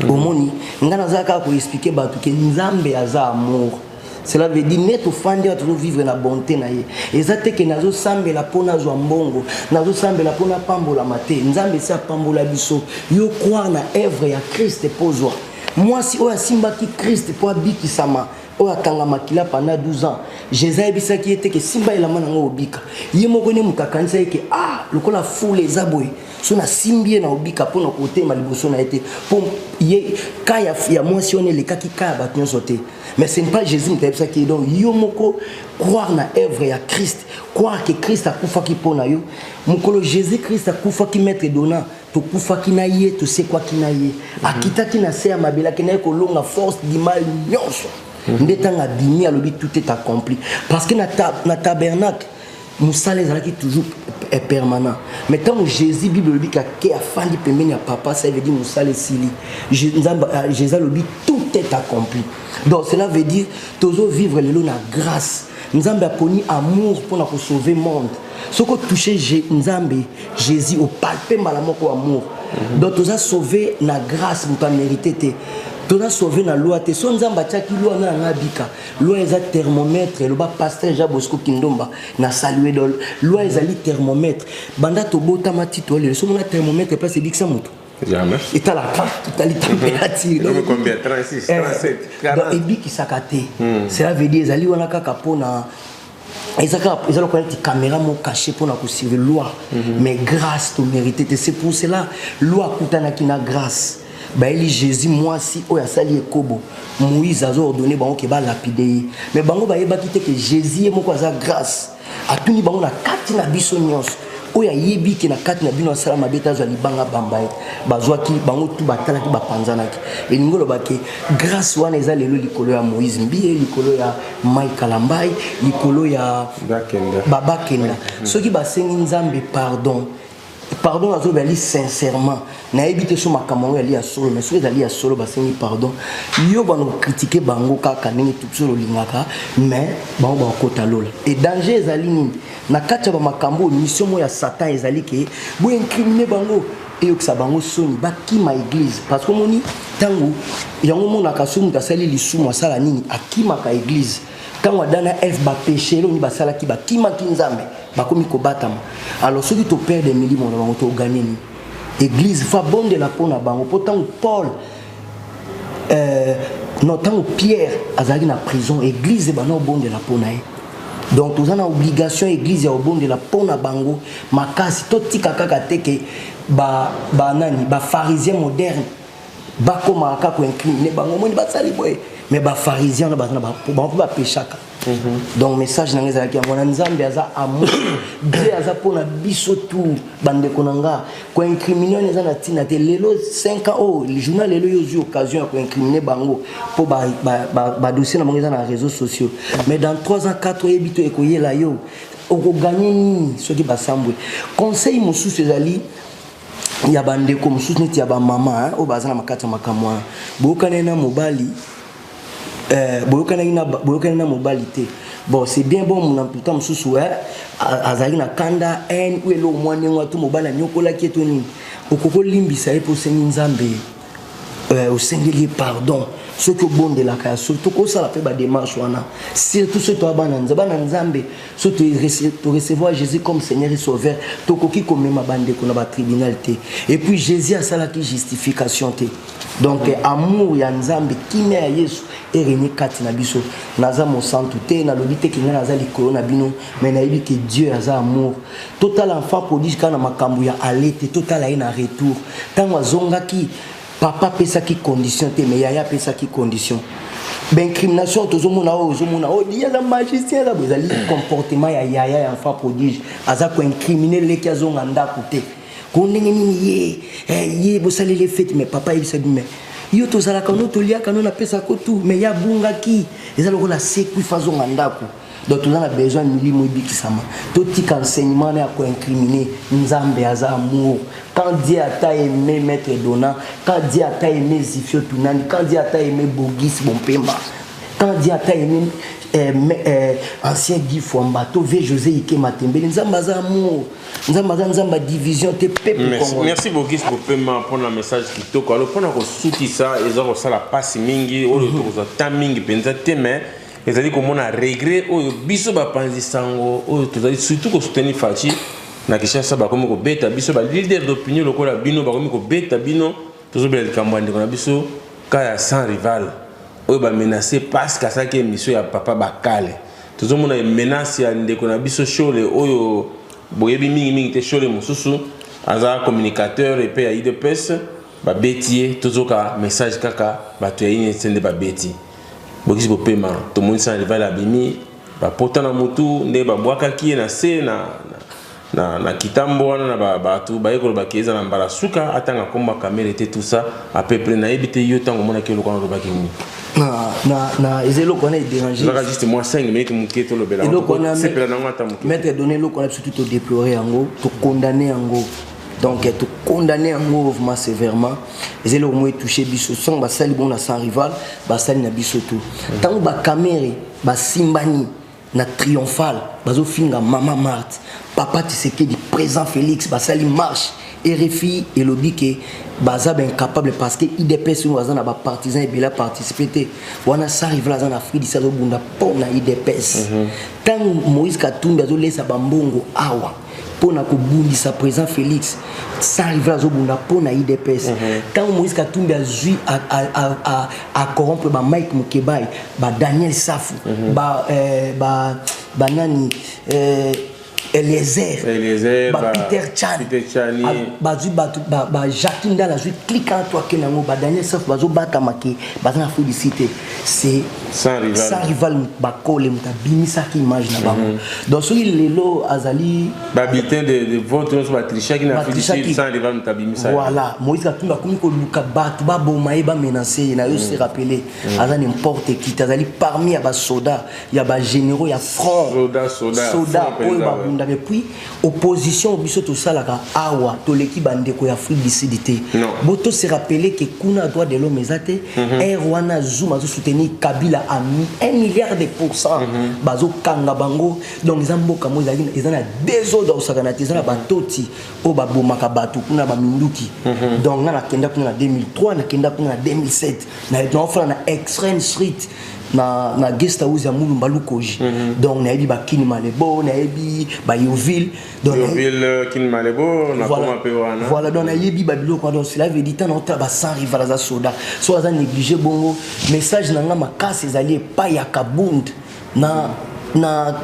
omoni ngana zaka ko expliquer batu ke nzambe aza amour Cela veut dire net au fandi à toujours vivre la bonté na ye. Et ça te que nazo sambe la pona zo mbongo, nazo sambe la pona pambola maté, nzambe sa pambola biso. Yo croire na œuvre ya Christ pozwa. Moi si oya simba ki Christ po abiki sama. Oya tanga makila pendant 12 ans. Jésus ebisa ki était que simba ela mana ngo obika. Ye moko ne mutakanisa ke ah lokola foule zaboy. So na simbie na obika pona côté maliboso na été pour ye kaya ya moi si on est les kaki kaya batyon sauté. Mais ce n'est pas Jésus qui est donc yo moko croire na œuvre ya Christ, croire que Christ a kufa ki pona yo. Mokolo Jésus Christ a kufa ki maître donnant. To kufa ki na ye, to se kwa ki na ye. Akita ki na se ya mabela ki na ko longa force du mal nyonso. Ndetanga bimi alobi tout est accompli parce que na tabernacle nous salles qui toujours est permanent. Mais tant que Jésus Bible dit que a fandi pembeni ya papa ça veut dire nous salles sili. Jésus alobi tout est accompli. Donc cela veut dire toujours vivre le na grâce. Nous avons poni amour pour nous sauver le monde. Ce que toucher Nzambe Jésus au palpé malamoko amour. Donc nous avons sauvé la grâce pour ta mérité. Tu as sauvé la loi. Tu as sauvé loi na ngabika. Loi est un thermomètre. Le pasteur Jabosko Kindomba na salué dans loi est un thermomètre. Banda to bota matito le so na thermomètre place dit que ça moto. Jamais. Et tu as la température. Donc combien 36, 37, 40. Donc et qui sakate. Cela veut dire zali wana kaka pona ils ont une caméra cachée pour nous suivre la loi. Mais grâce, tu mérites. C'est pour cela loi qui na grâce. Baili Jésus moi si oya sali ekobo Moïse a ordonné bango ke ba lapider mais bango ba yeba kite que Jésus est moko za grâce atuni bango na kati na biso nyonso oya yebi ke na kati na bino sala mabeta zo libanga bambaye bazwa ki bango tu batala ki bapanzana ki elingolo bake grâce wana eza lelo likolo ya Moïse mbiye likolo ya Mike Kalambai likolo ya Baba Kenda soki basengi Nzambe pardon azo bali sincèrement na ebité so makambo ali ya solo mais soki ali ya solo basengi pardon yo bano critiquer bango kaka ndenge tout solo lingaka mais bango ba kota lola et danger ezali nini na kati ba makambo mission mo ya Satan ezali ke bo incriminer bango et yokisa bango soni bakima église parce que moni tango yango mona kasumu tasali lisumu asala nini akima ka église tango dana elf ba péché lo ni basala ki bakima ki Nzambe bakomi ko batama alors ceux qui te perdent des millions on va te gagner ni église fa bonde la pona bango pourtant Paul notamment Pierre azali na prison église bana bonde la pona donc tous en obligation église ya bonde la pona bango makasi to tika kaka teke ba nani ba pharisien moderne ba koma ka ko incriminer bango moni basali boy mais ba pharisien na ba péchaka. Donc message na ngeza kia mwana Nzambe aza amour Dieu aza pona biso tout bande konanga ko incriminer neza na tina te lelo 5 ans oh le journal lelo yo occasion ko incriminer bango po ba dossier na ngeza na réseaux sociaux mais dans 3 ans 4 ans ebito ekoyela yo oko gagner nini soki basambwe conseil mosusu ezali ya bande ko mosusu neti ya ba mama o bazana makata makamwa bokane na mobali boyokana na mobilité bon c'est bien bon mon amputant mususu azali na kanda en ou elo mwana ngwa to mobala nyokola ki to nini okoko limbisa e po sengi Nzambe osengeli pardon ce que bon de la kaya surtout ko sala pe ba démarche wana surtout ce to abana Nzambe ce to recevoir Jésus comme Seigneur et Sauveur to koki komema bande ko na ba tribunalité et puis Jésus a sala ki justification te donc amour ya Nzambe kime ya Yesu et régner kati na biso naza mo santu te na lobite ki naza likolo na bino mais na yebi que Dieu aza amour total enfant prodige kana makambu ya alete total aina retour tango azongaki papa pesa ki condition te mais yaya pesa ki condition ben incrimination tozomona o dia la magicien la bozali comportement ya yaya enfant prodige aza ko incriminer leki azonga ndako te ko ndenge nini ye bosali les fêtes mais papa il s'est dit mais yo tozala kano tolia kano na pesa ko tout mais ya bunga ki ezalo ko la sekui fazo ngandako donc on a besoin de milimo ibikisama to tika enseignement na ko incriminer Nzambe aza amour quand Dieu a aimé mettre donnant quand Dieu a aimé zifio tunani quand Dieu a aimé bogis bompemba quand Dieu a aimé ancien Guy Fwamba to ve José Ike Matembele Nzambe aza amour Nzamba division te peuple congolais. Merci beaucoup pour le message qui toko alors pour nous soutenir ça ils ont ça la passe mingi au retour za tamingi penza te mais ezali komona regret oyo biso bapanzisa yango oyo tozali surtout kosoutenir Faci na Kinshasa bakomi kobeta biso ba leader d'opinion lokola bino bakomi kobeta bino tozobela likambo ya ndeko na biso kaya sans rival oyo bamenace parce qu'asaki émission ya papa bakale tozomona menace ya ndeko na biso Shole oyo boyebi mingi te Shole mosusu aza communicateur et pe ya IDPS babeti tozoka message kaka bato ya ini sende babeti bokisi bopema tomoni sans rival abimi bapota na mutu nde babwakaki na se na kitambo wana na bato bayekolo bakeza na mbala suka atanga komba kamera était tout ça à peu près na ebite yo tango mona ke lokana lobaki ni na ezelo kona déranger ça juste moi 5 minutes muketo lobela c'est pela na ngata muketo mettre donner lo kona surtout to déplorer yango to condamner yango donc to condamner yango mouvement sévèrement ezelo mo toucher biso sans ba sali bon na sans rival ba sali na biso tout tango ba caméra ba simbani na triomphal bazo finga Mama Marthe Papa Tshisekedi présent Félix basali marche RFI et lobby que baza ben incapable parce que IDPS nous azana ba partisans et bila participer wana ça arrive là en Afrique ça zo bunda pour na IDPS tant Moïse Katumbi azo laisser bambongo awa pour na kobundisa présent Félix ça arrive là zo bunda pour na IDPS tant Moïse Katumbi a joué à corrompre ba Mike Mukebai ba Daniel Safu ba nani Eliezer, Peter Chan, Jacques Ndala, clique en toi que nango, Daniel Saf, bazo batamaki, bazana félicité. C'est sans rival, bakole, muta bimisa qui image na ba. Donc celui lelo azali, babitin de vote sur la tricha qui n'a félicité sans rival muta bimisa. Voilà, Moïse Katumbi komi ko luka batu ba bomaye ba menacer, na yo se rappeler, azali n'importe qui, azali parmi ya ba soda, ya ba généraux, ya front, soda, et puis opposition biso to salaka awa to l'équipe bandeko ya Afrique du Sud té boto se rappeler que kuna droit de l'homme ezate Rwanda Zuma zo soutenir Kabila a mis 1 milliard de pourcents bazo kanga bango donc zamboka mo ezana désordre au sakanati ezana batoti o babomaka bato kuna ba minduki donc na kenda kuna 2003 na kenda kuna 2007 na ofra na Extreme Street na guest house ya Mulumba Lukoji donc na yebi ba Kini Malebo na yebi ba Yoville donc Yoville Kini Malebo na koma pe wana voilà donc na yebi ba biloko donc cela veut dire tant on ba sans rival za soda so aza négligé bongo message na nga makasi ezali pa ya Kabund na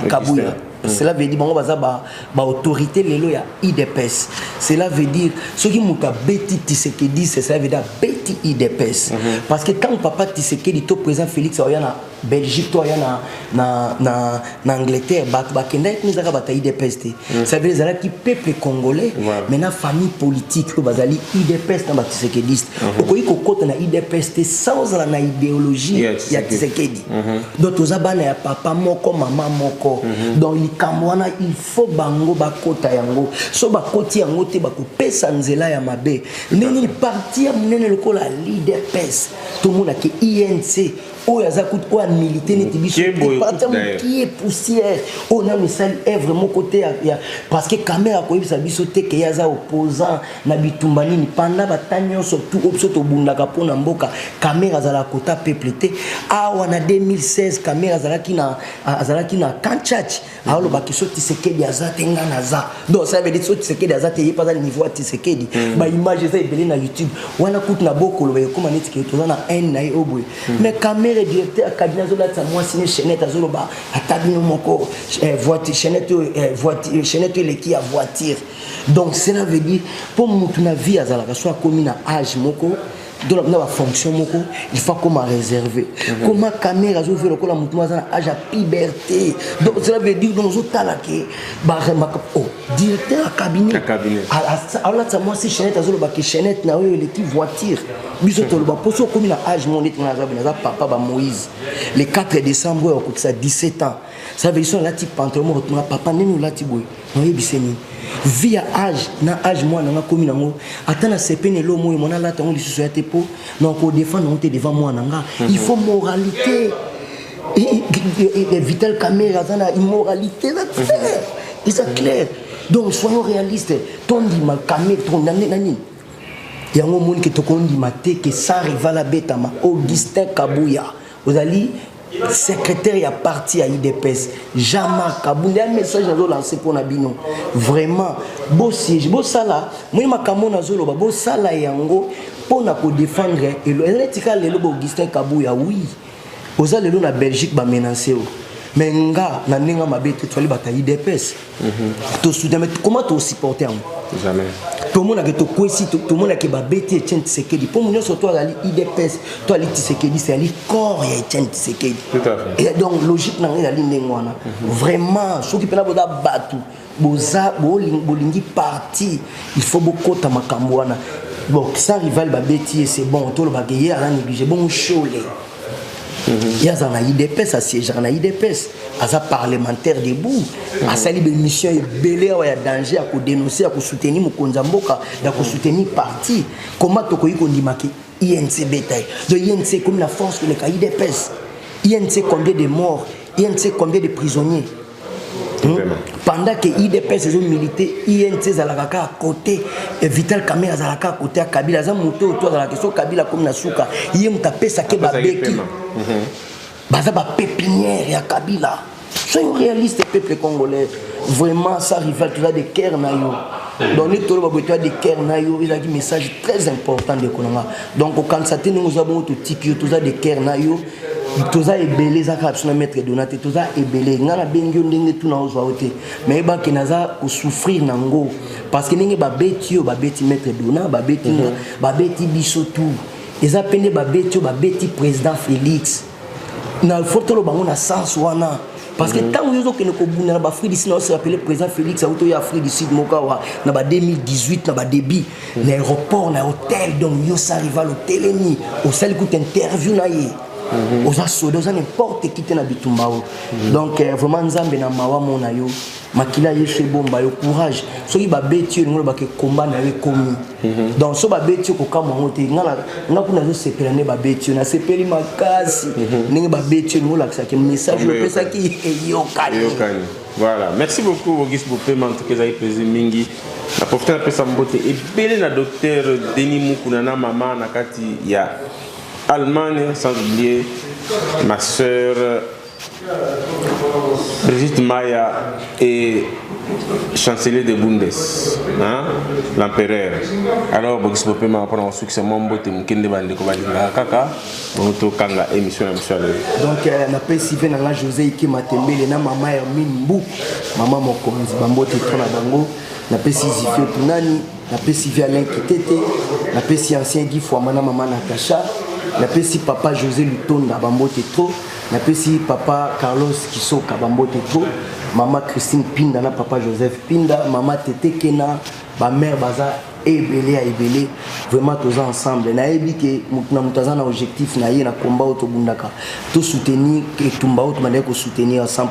Kabuya. Cela veut dire que autorité lelo ya IDPS. Cela veut dire ce qui muka beti Tshisekedi cela veut dire beti IDPS. Parce que quand papa Tshisekedi to président Félix oyana Belgique to oyana na Angleterre bakenda nous aka bata IDPS. Ça veut dire que peuple congolais maintenant famille politique ko bazali IDPS na Tshisekediste. Okoyi kokota na IDPS sans la idéologie ya Tshisekedi. Donc tozabana ya papa moko mama moko. Donc kamwana il faut bango bakota yango so bakoti yango te bakopesa nzela ya mabe nini parti ya munene lokola leader pes tout monde ke INC oyo azakut oyo militaire neti biso qui est poussière on a misali œuvre mon côté ya parce que caméra ko yebisa biso te ke yaza opposant na bitumba nini pendant batanyo surtout opso bundaka pona mboka caméra za la kota peuple te awa na 2016 caméra azalaki na Kanchach alors ba kiso Tshisekedi azate ngana za donc ça veut dire Tshisekedi azate yepa za niveau ya Tshisekedi ba image za ebele na YouTube wana kutu na bokolo ba yekoma neti ke tozana en na obwe mais caméra directeur cabinet zola ta moi signé chaînette azoloba atabino moko voiture chaînette leki ya voiture donc cela veut dire pour mutu na vie azalaka soit comme na âge moko donc na fonction moko il faut comment réserver comment caméra zo faire ko la mutu azana âge à puberté donc cela veut dire donc zo talake ba directeur cabinet alors ça moi si chaînette azoloba ki chaînette na yo leki voiture biso toloba poso comme na âge mon net na papa ba Moïse le 4 décembre au ça 17 ans ça veut dire là type pantalon retourna papa nenu là tiboy no yebiseni via âge na âge moi na komi nango atana sepene lo moyo mona la tango lisusu ya tepo non ko défendre on te devant moi nanga il faut moralité et vital caméra zana immoralité là c'est clair donc soyons réalistes ton dit mal caméra ton nani yango moni ke tokondi maté que sans rival betama Augustin Kabuya ozali secrétaire ya parti à IDPS Jean-Marc Kabunda un message à lancer pour Nabino vraiment beau siège beau sala moi makambo nazolo ba beau sala yango pour na ko défendre et l'éthical le Augustin Kabuya oui oza lelo na Belgique ba menacer mais nga na ninga mabete to ali bata IDPS to soutenir mais comment to supporter jamais tout le monde a que tout le monde a que babeti Etienne Tshisekedi pour nous surtout à l'IDPS toi ali Tshisekedi c'est ali corps et Etienne Tshisekedi tout à fait et donc logique na ali ndengwana vraiment ceux qui pena boda batu boza bolingi parti il faut beaucoup ta makambo wana bon ça rival babeti c'est bon tout le bagayer à négliger bon chole il y a un IDPS à siège un IDPS à parlementaire debout à sali des missions et belé à danger à dénoncer à soutenir Mokonza Mboka à soutenir parti comment to ko yiko ndimaki INC bétail de INC comme la force que le IDPS INC combien de morts INC combien de prisonniers pendant que IDPS ont milité INC zalaka à côté et Vital Kamerhe zalaka à côté à Kabila za moto autour de la question Kabila comme na suka yem tapé ça ke babeki baza ba pépinière ya Kabila soyons réalistes peuple congolais vraiment ça rival tout ça de cœur na yo donc tout le monde de cœur na yo il a un message très important de Konanga donc quand ça nous avons tout type tout ça de cœur na yo tout ça est belé ça capsule maître Donaté tout ça est belé ngana bengi ndenge tout na ozoaote mais ba kenaza ko souffrir nango parce que ndenge ba beti maître Donat ba beti biso tout eza pende ba beti président Félix na photo lo bango na sens wana parce que tant que nous avons ba Afrique du Sud on se rappelle président Félix a auto ya Afrique du Sud mokawa na ba 2018 na ba débit l'aéroport na hôtel donc yo ça arrive à l'hôtel ni au sel écoute interview na yé aux assodos n'importe qui na bitumbao donc vraiment nzambe na mawa mona yo makila yeshe bomba yo courage so yi ba beti yo ngolo ba ke combat na yo komi donc so ba beti ko kama ngote ngala ngakuna zo sepela ne ba beti yo na sepeli makasi ninge ba beti yo ngolo akisa ke message yo pesa ki yo kani voilà merci beaucoup Auguste Bopema en tout cas ça plaisir mingi na profiter na pesa mbote et belé na docteur Denis Mukuna na mama na kati ya Allemagne, sans oublier ma soeur Brigitte Maya et chancelier de Bundes, hein, l'empereur. Alors, Bogus Bopema va prendre un succès, mon bote, mon kende bande ko balinga kaka, mon to kanga émission na monsieur. Donc, na pesive na José Ike Matembele na mama Hermine Mbou, mama mokonzi bambote tona bango, na pesive tunani, na pesive Alain Kitete, na pesive ancien Guy Fouamana mama Natacha. Na pesi papa José Lutonda bambote trop na pesi papa Carlos Kisoka bambote trop maman Christine Pinda na papa Joseph Pinda maman Tete Kena ba mère baza ebele vraiment tous ensemble na ebi ke mutuna mutaza na objectif na ye na combat auto bundaka to soutenir que tumba auto mande ko soutenir à 100%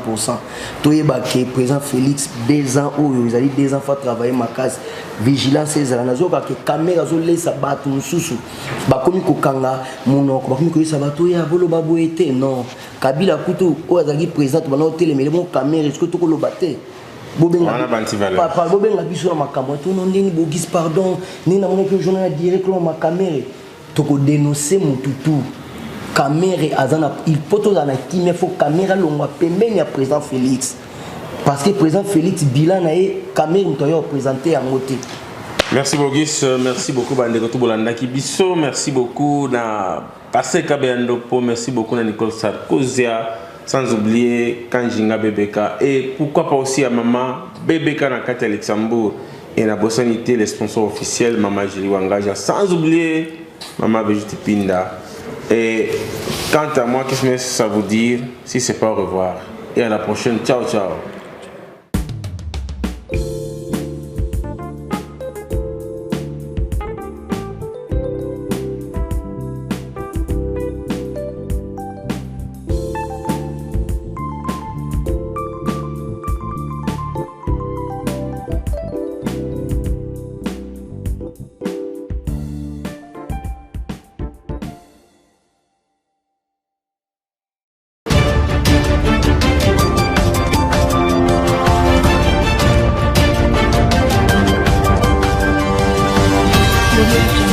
to yeba ke président Félix 2 ans ou ils allaient 2 ans faire travailler ma case vigilance ezala nazoka ke caméra zo laissa batu mususu ba komi ko kanga munoko ba komi ko yesa batu ya bolo babo été non Kabila kutu o azaki président ba no télé mais mon caméra est-ce que to ko lo baté papa bobenga biso na makambo to non ndeni bogis pardon ni na monaki journal direct lo makamere to ko dénoncer mututu caméra azana il poto dans la team faut caméra longwa pembeni ya président Félix parce que président Félix bilan na e caméra mtoyo présenter en moté. Merci Bogis, merci beaucoup bandeko to bolanda ki biso, merci beaucoup na Passé Kabeandopo, merci beaucoup na Nicole Sarkozia. Sans oublier Kanjinga Bebeka et pourquoi pas aussi à maman Bebeka na Kati Luxembourg et la Bossanité, les sponsors officiels Maman Jili Wangaja, sans oublier Maman Brigitte Pinda. Et quant à moi, qu'est-ce que ça vous dire si c'est pas au revoir et à la prochaine, ciao ciao. Thank you.